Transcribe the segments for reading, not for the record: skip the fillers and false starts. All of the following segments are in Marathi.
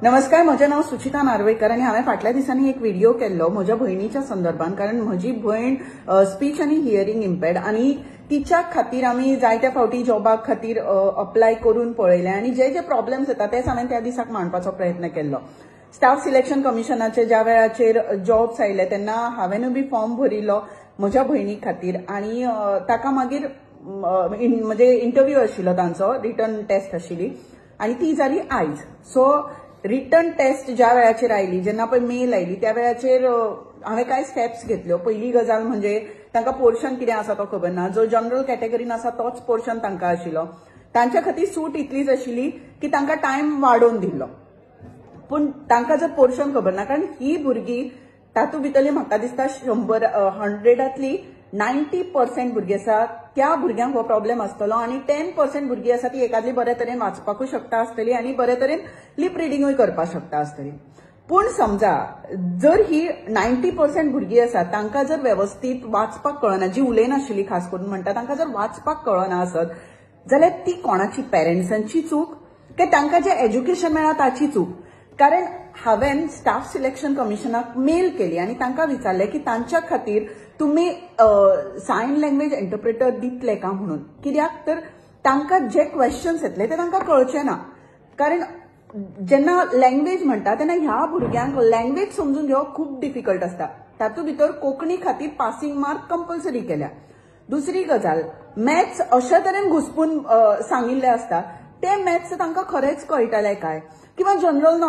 नमस्कार, म्हजें नाव सुचिता नार्वेकर आणि हांवें फाटल्या दिसांनी एक व्हिडिओ केल्लो म्हज्या भयणीच्या संदर्भात. कारण म्हजी भयण स्पीच आनी हियरिंग इम्पेर्ड आणि तिच्या खातीर आमी जायत्या फावटी जॉबाक खातीर अप्लाय करून पळयलें आणि जे जे प्रॉब्लेम्स येता तेच हांवें त्या दिसाक मांडपाचो प्रयत्न केल्लो. स्टाफ सिलेक्शन कमिशनाचे ज्या वेळाचेर जॉब्स आयले तेन्ना हांवेंनूय बी फॉर्म भरिल्लो म्हज्या भयणी खातीर आणि ताका मागीर म्हणजे इंटरव्यू आशिल्लो तांचो, रिटर्न टेस्ट आशिल्ली आणि ती जाली आयज. सो रिटर्न टेस्ट ज्या वेळाचेर आयली, जेन्ना पळय मेल आयली त्या वेळाचेर हांवें कांय स्टेप्स घेतल्यो. पहिली गजाल म्हणजे तांकां पोर्शन कितें आसा तो खबर ना. जो जनरल कॅटेगरीन आसा तोच पोर्शन तांकां आशिल्लो. तांच्या खातीर सूट इतलीच आशिल्ली की तांकां टायम वाडोवन दिल्लो, पूण तांकां जर पोर्शन खबर ना. कारण ही भुरगीं तातूंत भितरली म्हाका दिसता 100 90% भुरगीं आसा त्या भुरग्यांक हो प्रॉब्लेम आसतलो आणि 10% भुरगीं आसा ती एखादी बरे तरेन वाचपाकूय शकता आसतली आणि बरे तरेन लिप रिडिंगूय करपाक शकता आसतली. पूण समजा जर ही 90% भुरगीं आसा तांकां जर व्यवस्थीत वाचपाक कळना, जी उलयनाशिल्ली खास करून म्हणटा तांकां जर वाचपाक कळना आसत जाल्यार ती कोणाची, पेरेंट्सांची चूक काय तांकां जे एज्युकेशन मेळ्ळा ताची चूक? कारण हांवें स्टाफ सिलेक्शन कमिशनाक मेल केली आणि तांकां विचारलें की तांच्या खातीर तुम्ही सायन लँग्वेज इंटरप्रेटर दितले का म्हणून. कित्याक तर तांकां जे क्वेश्चन्स येतले ते तांकां कळचे ना. कारण जेन्ना लँग्वेज म्हणटा तेन्ना ह्या भुरग्यांक लँग्वेज समजून घेवप खूब डिफिकल्ट आसता. तातूंत भितर कोंकणी खातीर पासिंग मार्क कंपल्सरी केल्या. दुसरी गजाल, मॅथ्स अशा तरेन घुसपून सांगिल्ले आसता ते मॅथ्स तांकां खरेंच कळटले काय, किंवा जनरल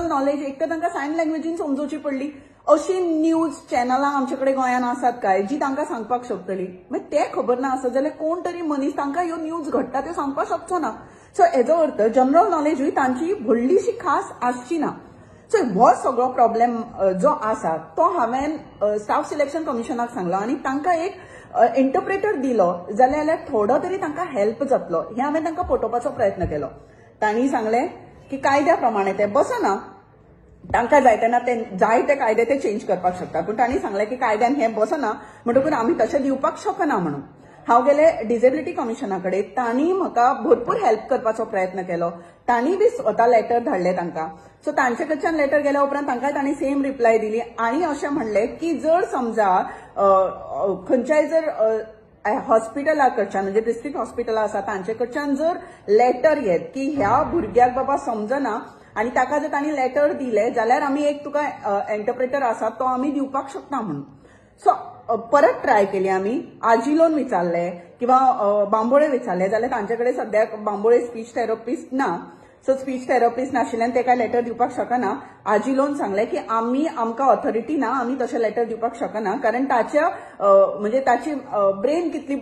नॉलेज एक तर तांकां सायन लँग्वेजीन समजोवची पडली. अशी न्यूज चॅनलां आमचे कडेन गोंयांत आसात काय जी तांकां सांगपाक शकतली? मागीर ते खबर ना आसत जाल्यार कोण तरी मनीस तांकां ह्यो न्यूज घडटा त्यो सांगपाक शकचो ना. सो हेजो अर्थ जनरल नॉलेजूय तांची व्हडलीशी खास आसची ना. सो हो सगळो प्रॉब्लेम जो आसा तो हांवें स्टाफ सिलेक्शन कमिशनाक सांगलो आणि तांकां एक इंटरप्रेटर दिलो जाल्यार थोडो तरी तांकां हेल्प जातलो हें हांवें तांकां पटोवपाचो प्रयत्न केलो. तांणी सांगलें की कायद्या प्रमाणे ते बसना, तांकां जाय तेन्ना ते जाय ते कायदे ते चेंज करपाक शकता. पूण तांणी सांगलें की कायद्यान हें बसना म्हणटकूच आमी तशें दिवपाक शकना म्हणून. हांव गेले डिसेबिलिटी कमिशना कडेन, तांणी म्हाका भरपूर हेल्प करपाचो प्रयत्न केलो. तांणी बी स्वता लेटर धाडलें तांकां. सो तांचे कडच्यान लेटर गेल्या उपरांत तांकांय तांणी सेम रिप्लाय दिली आणि अशें म्हणलें की जर समजा खंयच्याय जर हॉस्पिटला कडच्यान म्हणजे डिस्ट्रिक्ट हॉस्पिटल आसा तांचे कडच्यान जर लेटर येत की ह्या भुरग्याक बाबा समजना आणि ताका जर तांणी लेटर दिले जाल्यार आमी एक तुका इंटरप्रेटर आसा तो आमी दिवपाक शकता म्हणून. सो परत ट्राय केली आमी. आजिलोन विचारले किंवा बांबोळे विचारले जाल्यार तांचे कडेन सद्याक बांबोळे स्पीच थेरपिस्ट ना. सो स्पीच थेरपिस्ट नाशिल्ल्यान ते काय लेटर दिवपाक शकना. आजिलोन सांगलें की आमकां ऑथॉरिटी ना, आमी तशें लेटर दिवपाक शकना. कारण ताच्या म्हणजे ताची ब्रेन कितली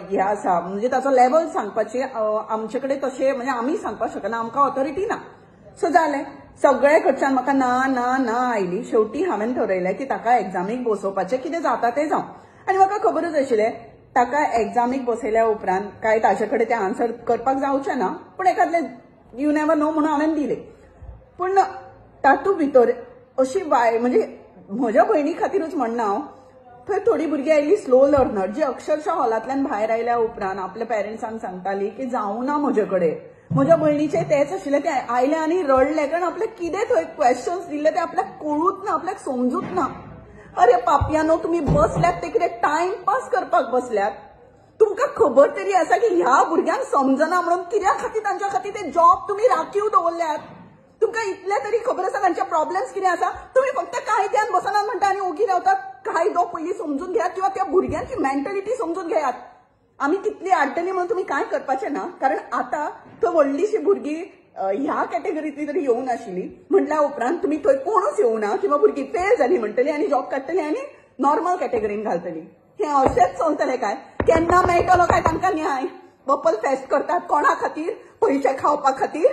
हे आसा म्हणजे ताचो लेवल सांगपाची आमचे कडेन तशें म्हणजे आमी सांगपाक शकना, आमकां ऑथॉरिटी ना. सो जालें, सगळे कडच्यान म्हाका ना ना ना आयली. शेवटी हांवें थारायलें की ताका एग्जामीक बसोवपाचें, कितें जाता तें जावं. आनी म्हाका खबरच आशिल्लें ताका एग्जामीक बसयल्या उपरांत काय ताचे कडेन तें आन्सर करपाक जावचें ना. पूण एखादलें यू नेवर नो म्हणून हांवें दिलें. पूण तातूंत भितर अशी म्हणजे म्हज्या भयणी खातीरूच म्हणना हांव, थंय थोडी भुरगीं आयली स्लो लर्नर जी अक्षरशः हॉलांतल्यान भायर आयल्या उपरांत आपल्या पेरंट्सांक सांगताली की जावना म्हजे कडेन. म्हज्या भयणीचे तेच आशिल्ले, ते आयले आनी रडले कारण आपल्याक कितें थंय क्वेश्चन्स दिल्ले ते आपल्याक कळूच ना, आपल्याक समजूच ना. अरे पापयानो, तुम्ही बसल्यात ते कितें टायमपास करपाक बसल्यात? तुमकां खबर तरी आसा की ह्या भुरग्यांक समजना म्हणून कित्या खातीर तांच्या खातीर ते जॉब तुम्ही राखीव दवरल्यात? तुमकां इतले तरी खबर आसा तांचे प्रॉब्लेम्स कितें आसा? तुम्ही फक्त कायद्यान बसनात म्हणटा आनी ओगी रावतात. कायदो पयलीं समजून घेयात किंवा त्या भुरग्यांची मेंटॅलिटी समजून घेयात. आमी कितली आड्डली म्हणून तुम्ही काय करपाचें ना. कारण आतां थंय व्हडलीशी भुरगीं ह्या कॅटेगरींतली तरी येवून आशिल्ली म्हटल्या उपरांत तुम्ही थंय कोणूच येवना किंवा भुरगीं फेल जाली म्हणटली आनी जॉब काडटली आनी नॉर्मल कॅटेगरीन घालतली. हें अशेंच चलतलें काय? केन्ना मेळटलो काय तांकां न्याय? बपल फेस्ट करतात कोणा खातीर? पयशे खावपा खातीर?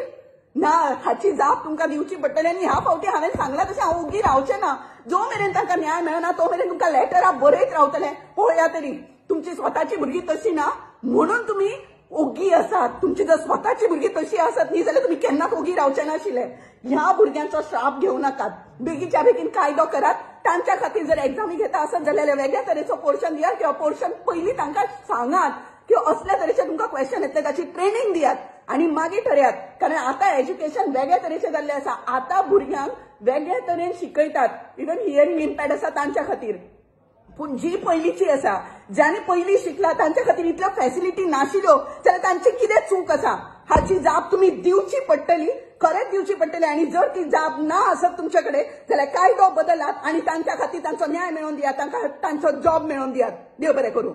ना, हाची जाप तुमकां दिवची पडटली. आनी ह्या फावटी हांवें सांगलां तशें हांव ओगी रावचें ना. जो मेरेन तांकां न्याय मेळना तो मेरेन तुमकां लेटरां बरयत रावतलें. पळया तरी तुमची स्वताची भुरगीं तशी ना म्हणून तुम्ही ओगी आसात. तुमची जर स्वताची भुरगीं तशी आसत न्ही जाल्यार तुम्ही केन्नाच ओगी रावचे नाशिल्ले. ह्या भुरग्यांचो श्राप घेवं नाकात. बेगीच्या बेगीन कायदो करात. तांच्या खातीर जर एग्जामी घेता आसत जाल्यार वेगळ्या तरेचो पोर्शन दियात किंवा पोर्शन पयलीं तांकां सांगात की असल्या तरेचे तुमकां क्वेश्चन येतले ताची ट्रेनिंग दियात. आणि मागीर ठरयात. कारण आता एज्युकेशन वेगळ्या तरेचें जाल्लें आसा. आता भुरग्यांक वेगळ्या तरेन शिकयतात, इवन हियरिंग इम्पॅर्ड आसा तांच्या खातीर. पूण जी पयलींची आसा, ज्यांनी पयलीं शिकला तांच्या खातीर इतल्यो फॅसिलिटी नाशिल्ल्यो जाल्यार तांची कितें चूक आसा हाची जाप तुम्ही दिवची पडटली, खरेंच दिवची पडटली. आणि जर ती जाप ना आसत तुमचे कडेन जाल्यार कायदो बदलात आणि तांच्या खातीर तांचो न्याय मेळोवन दियात, तांकां तांचो जॉब मेळोवन दियात. देव बरें करूं.